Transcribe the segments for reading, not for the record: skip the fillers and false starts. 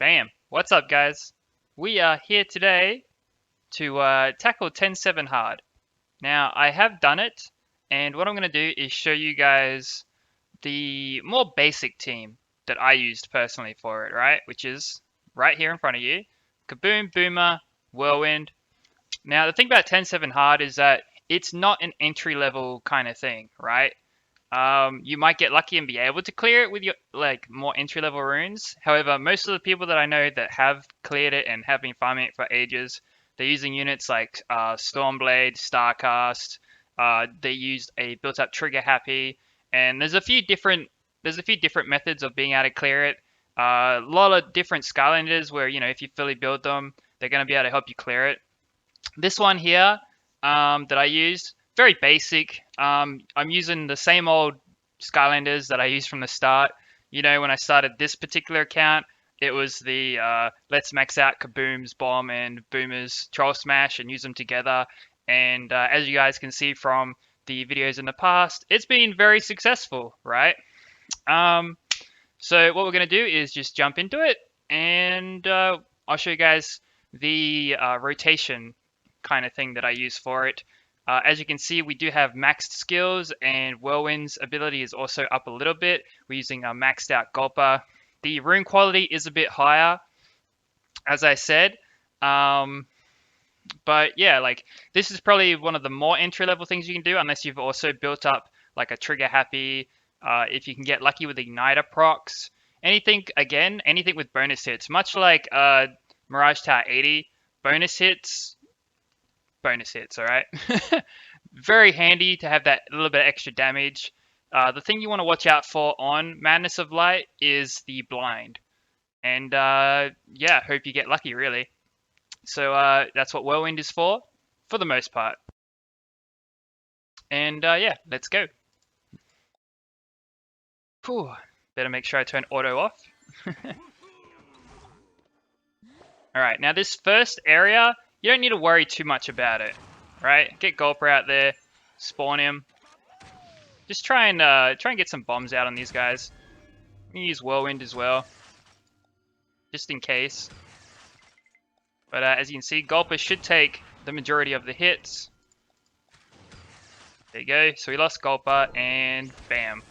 Bam! What's up, guys? We are here today to tackle 10-7 hard. Now, I have done it, and what I'm going to do is show you guys the more basic team that I used personally for it, right? Which is right here in front of you. Kaboom, Boomer, Whirlwind. Now, the thing about 10-7 hard is that it's not an entry-level kind of thing, right? You might get lucky and be able to clear it with your more entry level runes. However, most of the people that I know that have cleared it and have been farming it for ages, they're using units like Stormblade, Starcast. They used a built up Trigger Happy, and there's a few different methods of being able to clear it. A lot of different Skylanders where if you fully build them, they're going to be able to help you clear it. This one here that I used, very basic. I'm using the same old Skylanders that I used from the start. When I started this particular account, it was the let's max out Kaboom's Bomb and Boomer's Troll Smash and use them together. And as you guys can see from the videos in the past, it's been very successful, right? So what we're going to do is just jump into it, and I'll show you guys the rotation kind of thing that I use for it. As you can see, we do have maxed skills, and Whirlwind's ability is also up a little bit. We're using a maxed out Gulper. The rune quality is a bit higher, as I said. But yeah, this is probably one of the more entry level things you can do, unless you've also built up like a Trigger Happy. If you can get lucky with Igniter procs. Anything with bonus hits. Much like Mirage Tower 80, bonus hits, all right? Very handy to have that little bit of extra damage. The thing you want to watch out for on Madness of Light is the blind. And yeah, hope you get lucky, really. So that's what Whirlwind is for the most part. And yeah, let's go. Whew. Better make sure I turn auto off. Alright, now this first area, you don't need to worry too much about it, right? Get Gulper out there, spawn him. Just try and get some bombs out on these guys. You can use Whirlwind as well, just in case. But as you can see, Gulper should take the majority of the hits. There you go. So we lost Gulper, and bam.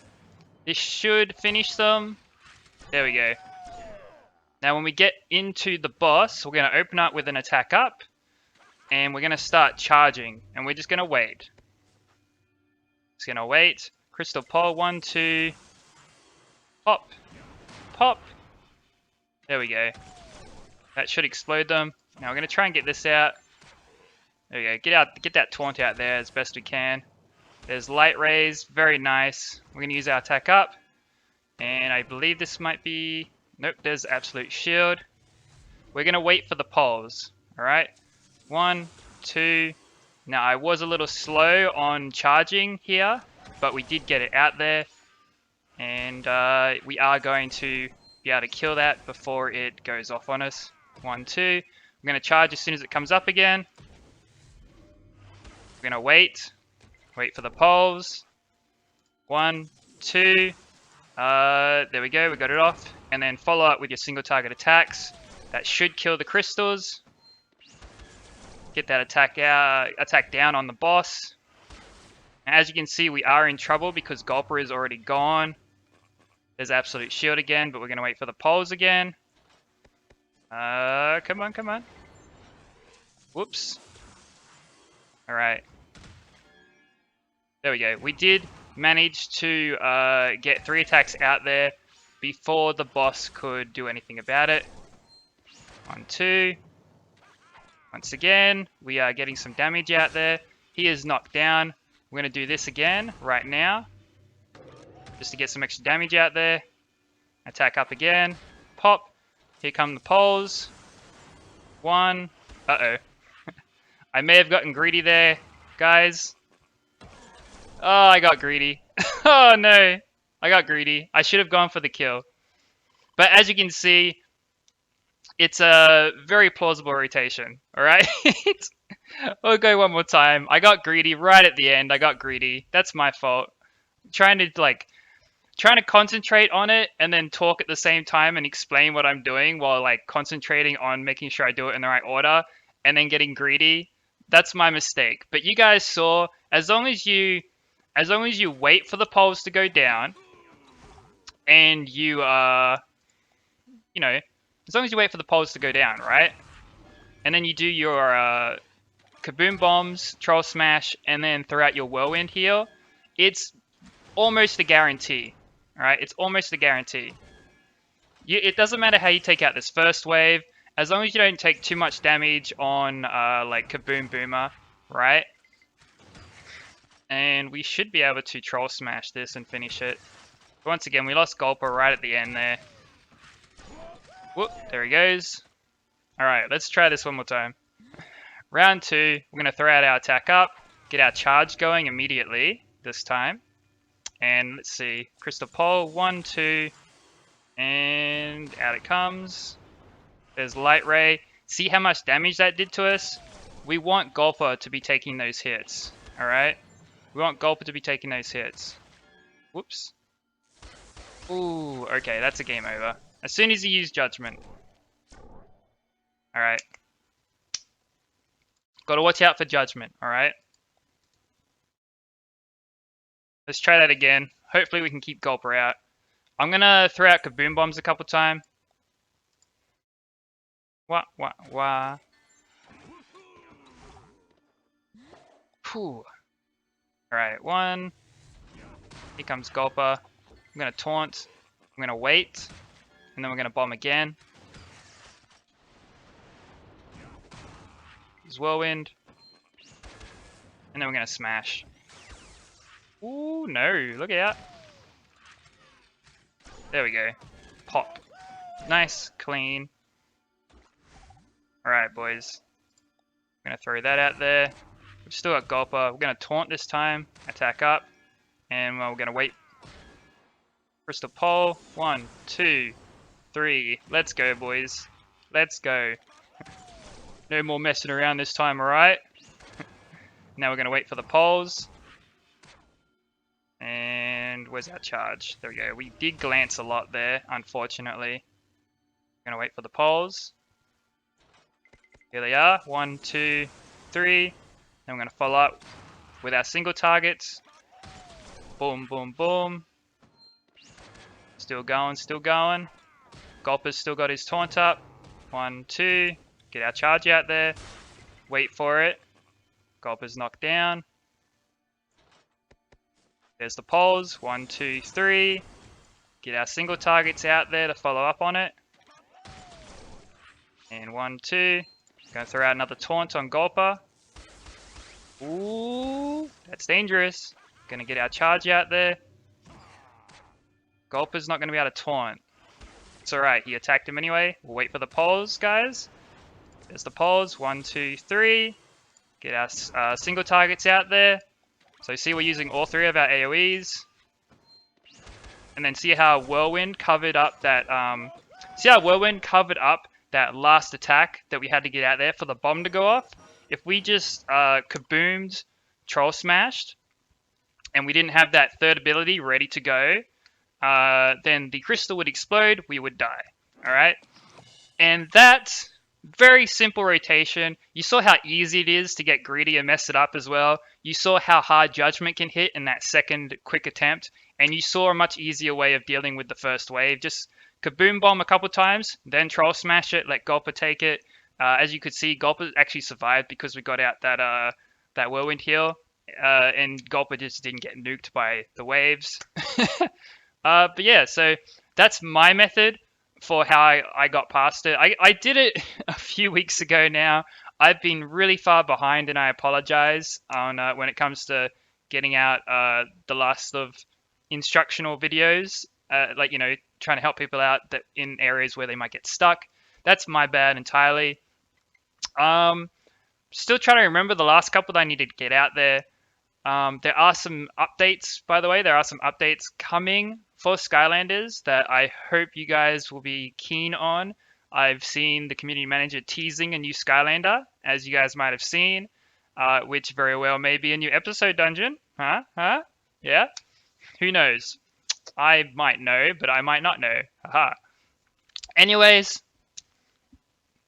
This should finish them. There we go. Now when we get into the boss, we're going to open up with an attack up, and we're going to start charging, and we're just going to wait. Just going to wait. Crystal Pole, 1, 2, pop, pop. There we go. That should explode them. Now we're going to try and get this out. There we go. Get that taunt out there as best we can. There's light rays, very nice. We're going to use our attack up, and I believe this might be... Nope, there's absolute shield. We're going to wait for the poles, alright? 1, 2. Now, I was a little slow on charging here, but we did get it out there. And we are going to be able to kill that before it goes off on us. 1, 2. I'm going to charge as soon as it comes up again. We're going to wait. Wait for the poles. 1, 2. There we go, we got it off. And then follow up with your single target attacks. That should kill the crystals. Get that attack down on the boss. And as you can see, we are in trouble because Gulper is already gone. There's absolute shield again, but we're going to wait for the poles again. Come on, come on. Whoops. Alright. There we go. We did manage to get 3 attacks out there before the boss could do anything about it. 1, 2. Once again, we are getting some damage out there. He is knocked down. We're going to do this again right now, just to get some extra damage out there. Attack up again. Pop. Here come the poles. 1. Uh-oh. I may have gotten greedy there, guys. Oh, I got greedy. Oh no, I got greedy. I should have gone for the kill. But as you can see, it's a very plausible rotation, alright? We'll go one more time. I got greedy right at the end. I got greedy. That's my fault. Trying to trying to concentrate on it and then talk at the same time and explain what I'm doing while like concentrating on making sure I do it in the right order and then getting greedy. That's my mistake. But you guys saw, as long as you wait for the poles to go down and you know, as long as you wait for the poles to go down, right? And then you do your kaboom bombs, troll smash, and then throw out your whirlwind heal, it's almost a guarantee. Alright, it's almost a guarantee. It doesn't matter how you take out this first wave, as long as you don't take too much damage on like Kaboom Boomer, right? And we should be able to troll smash this and finish it. Once again, we lost Gulper right at the end there. Whoop, there he goes. Alright, let's try this one more time. Round 2, we're going to throw out our attack up, get our charge going immediately this time. And let's see, Crystal Pole, 1, 2, and out it comes. There's Light Ray. See how much damage that did to us? We want Gulper to be taking those hits, alright? We want Gulper to be taking those hits. Whoops. Ooh, okay, that's a game over. As soon as you use Judgment. Alright. Gotta watch out for Judgment, alright? Let's try that again. Hopefully we can keep Gulper out. I'm gonna throw out Kaboom Bombs a couple times. Wah. Whew. Alright, 1. Here comes Gulper. I'm gonna taunt. I'm gonna wait. And then we're gonna bomb again. Use Whirlwind. And then we're gonna smash. Ooh, no, look out. There we go. Pop. Nice, clean. Alright, boys. I'm gonna throw that out there. We've still got Gulper. We're gonna taunt this time. Attack up. And we're gonna wait. Crystal Pole. 1, 2, 3. Let's go, boys. Let's go. No more messing around this time, alright? Now we're gonna wait for the poles. And where's our charge? There we go. We did glance a lot there, unfortunately. Gonna wait for the poles. Here they are. 1, 2, 3. Then we're gonna follow up with our single targets. Boom, boom, boom. Still going, still going. Gulper's still got his taunt up. 1, 2. Get our charge out there. Wait for it. Gulper's knocked down. There's the poles. 1, 2, 3. Get our single targets out there to follow up on it. And 1, 2. Gonna throw out another taunt on Gulper. Ooh, that's dangerous. Gonna get our charge out there. Gulper's not gonna be able to taunt. It's alright, he attacked him anyway. We'll wait for the poles, guys. There's the poles. 1, 2, 3. Get our single targets out there. So see we're using all 3 of our AoEs. And then see how Whirlwind covered up that last attack that we had to get out there for the bomb to go off. If we just kaboomed, troll smashed, and we didn't have that third ability ready to go, then the crystal would explode, we would die. Alright? And that very simple rotation. You saw how easy it is to get greedy and mess it up as well. You saw how hard Judgment can hit in that second quick attempt. And you saw a much easier way of dealing with the first wave. Just Kaboom Bomb a couple times, then Troll Smash it, let Gulper take it. As you could see, Gulper actually survived because we got out that Whirlwind heal. And Gulper just didn't get nuked by the waves. But yeah, so that's my method for how I got past it. I did it a few weeks ago now. I've been really far behind, and I apologize on when it comes to getting out the last of instructional videos, like, you know, trying to help people out that in areas where they might get stuck. That's my bad entirely. Still trying to remember the last couple that I needed to get out there. There are some updates, by the way. There are some updates coming for Skylanders that I hope you guys will be keen on. I've seen the community manager teasing a new Skylander, as you guys might have seen, which very well may be a new episode dungeon. Yeah? Who knows? I might know, but I might not know. Haha. Anyways,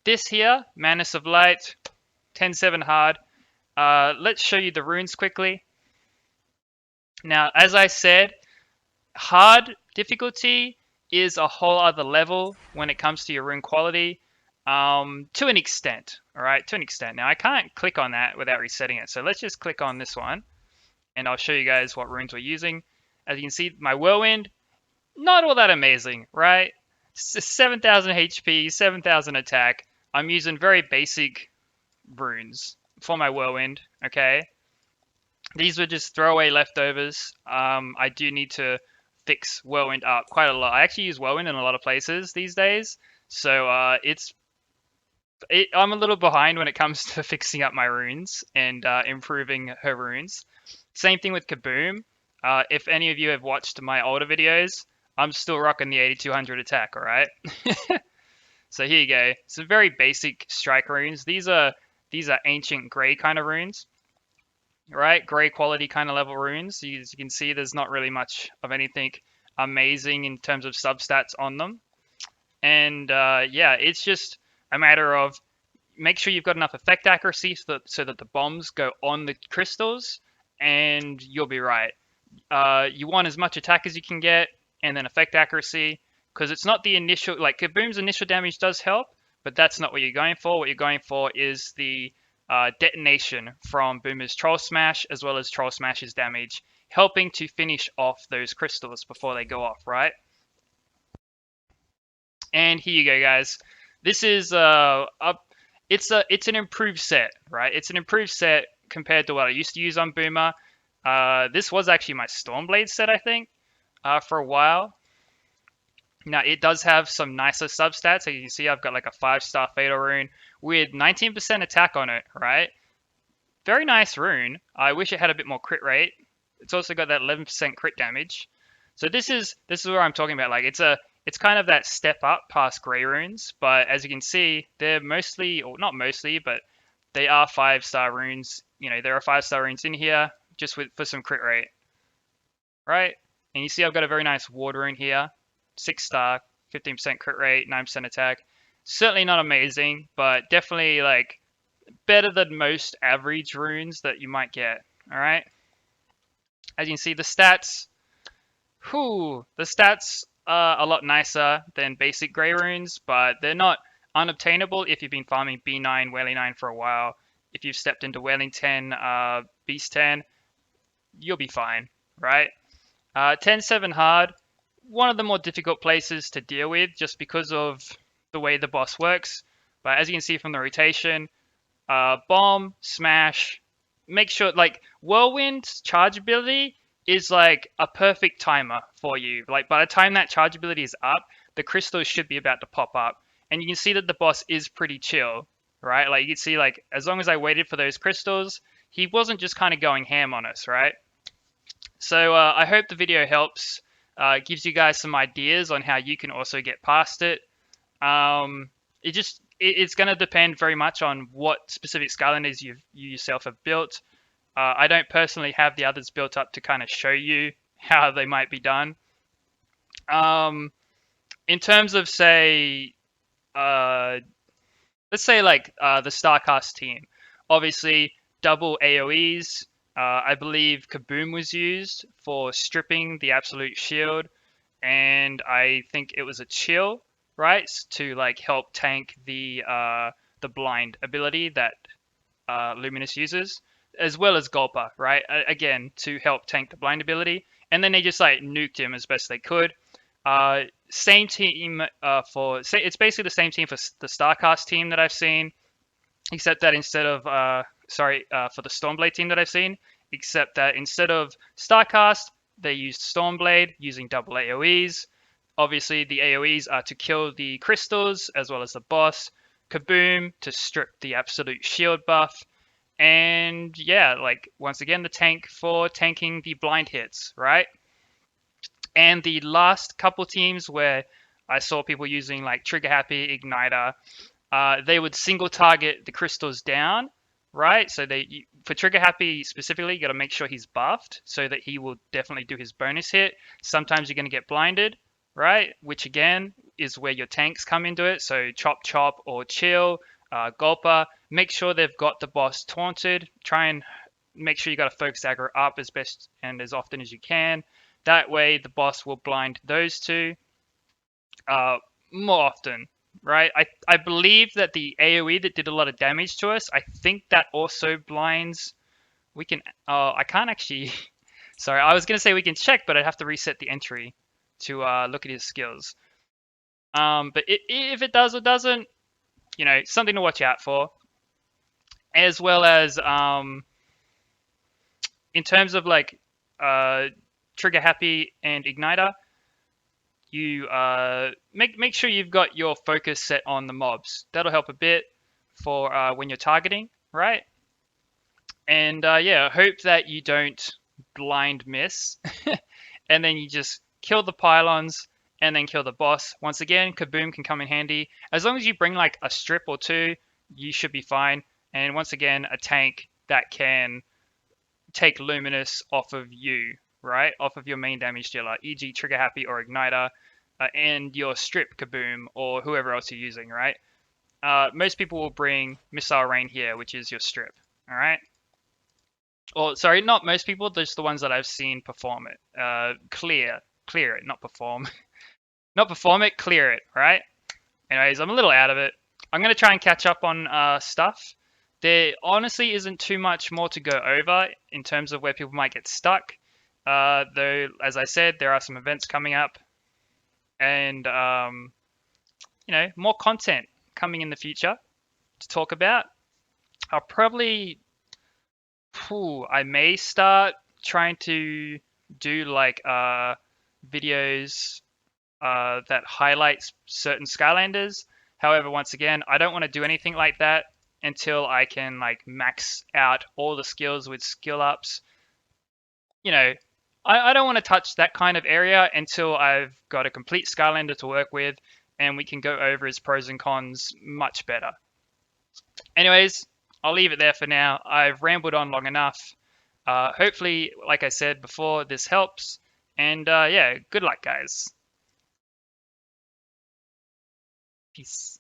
this here, Madness of Light, 10-7 hard. Let's show you the runes quickly. Now, as I said, hard difficulty is a whole other level when it comes to your rune quality, to an extent. All right, to an extent. Now, I can't click on that without resetting it. So let's just click on this one, and I'll show you guys what runes we're using. As you can see, my Whirlwind, not all that amazing, right? 7,000 HP, 7,000 attack. I'm using very basic runes for my Whirlwind, okay? These were just throwaway leftovers. I do need to fix Whirlwind up quite a lot. I actually use Whirlwind in a lot of places these days, so I'm a little behind when it comes to fixing up my runes and improving her runes. Same thing with Kaboom. If any of you have watched my older videos, I'm still rocking the 8200 attack, alright? So here you go. Some very basic strike runes. These are ancient grey kind of runes, right? Grey quality kind of level runes. As you can see, there's not really much of anything amazing in terms of substats on them. And yeah, it's just a matter of make sure you've got enough effect accuracy so that the bombs go on the crystals, and you'll be right. You want as much attack as you can get, and then effect accuracy, because it's not the initial, like Kaboom's initial damage does help, but that's not what you're going for. What you're going for is the detonation from Boomer's Troll Smash, as well as Troll Smash's damage, helping to finish off those crystals before they go off, right? And here you go, guys. This is it's an improved set, right? It's an improved set compared to what I used to use on Boomer. This was actually my Stormblade set, I think, for a while. Now, it does have some nicer substats. So you can see I've got like a 5-star Fatal Rune with 19% attack on it, right? Very nice rune. I wish it had a bit more crit rate. It's also got that 11% crit damage. So this is where I'm talking about. Like it's kind of that step up past Grey runes, but as you can see, they're mostly, or not mostly, but they are 5-star runes. You know, there are 5-star runes in here just for some crit rate, right? And you see I've got a very nice Ward rune here, 6-star, 15% crit rate, 9% attack. Certainly not amazing, but definitely like better than most average runes that you might get. All right. As you can see, the stats, the stats are a lot nicer than basic Grey runes, but they're not unobtainable if you've been farming B9, Wailing 9 for a while. If you've stepped into Wailing 10, Beast 10, you'll be fine, right? 10-7 hard, one of the more difficult places to deal with just because of the way the boss works. But as you can see from the rotation, bomb, smash, make sure like Whirlwind's charge ability is like a perfect timer for you. Like by the time that charge ability is up, the crystals should be about to pop up. And you can see that the boss is pretty chill, right? Like you can see like as long as I waited for those crystals, he wasn't just kind of going ham on us, right? So I hope the video helps. Gives you guys some ideas on how you can also get past it. It's going to depend very much on what specific Skylanders you yourself have built. I don't personally have the others built up to kind of show you how they might be done. In terms of say, let's say like the Starcast team, obviously double AoEs. I believe Kaboom was used for stripping the absolute shield, and I think it was a chill, right, to like help tank the blind ability that Luminous uses, as well as Gulper, right? Again, to help tank the blind ability, and then they just like nuked him as best they could. Same team it's basically the same team for the Starcast team that I've seen, except that instead of for the Stormblade team that I've seen, except that instead of Starcast, they used Stormblade using double AoEs. Obviously, the AoEs are to kill the crystals as well as the boss. Kaboom to strip the absolute shield buff. And yeah, like once again, the tank for tanking the blind hits, right? And the last couple teams where I saw people using like Trigger Happy, Igniter, they would single target the crystals down right? So for Trigger Happy specifically, you got to make sure he's buffed so that he will definitely do his bonus hit. Sometimes you're going to get blinded, right? Which again is where your tanks come into it. So Chop Chop or Chill, Gulper. Make sure they've got the boss taunted. Try and make sure you got to focus aggro up as best and as often as you can. That way the boss will blind those two uh, more often, right? I believe that the AoE that did a lot of damage to us, I think that also blinds. We can. I can't actually. Sorry, I was gonna say we can check, but I'd have to reset the entry to look at his skills. But if it does or doesn't, something to watch out for, as well as in terms of like uh, trigger happy and igniter. You make sure you've got your focus set on the mobs. That'll help a bit for when you're targeting, right? And yeah, hope that you don't blind miss, and then you just kill the pylons and then kill the boss. Once again, Kaboom can come in handy. As long as you bring like a strip or two, you should be fine. And once again, a tank that can take Luminous off of you, right? Off of your main damage dealer, e.g. Trigger Happy or Igniter, and your Strip Kaboom or whoever else you're using, right? Most people will bring Missile Rain here, which is your Strip, all right? Or sorry, not most people, just the ones that I've seen perform it. Clear it, not perform. Not perform it, clear it, right? Anyways, I'm a little out of it. I'm going to try and catch up on stuff. There honestly isn't too much more to go over in terms of where people might get stuck. Though, as I said, there are some events coming up and, more content coming in the future to talk about. I'll probably, I may start trying to do like videos that highlights certain Skylanders. However, once again, I don't want to do anything like that until I can like max out all the skills with skill ups. You know, I don't want to touch that kind of area until I've got a complete Skylander to work with and we can go over his pros and cons much better. Anyways, I'll leave it there for now. I've rambled on long enough. Hopefully, like I said before, this helps. And yeah, good luck, guys. Peace.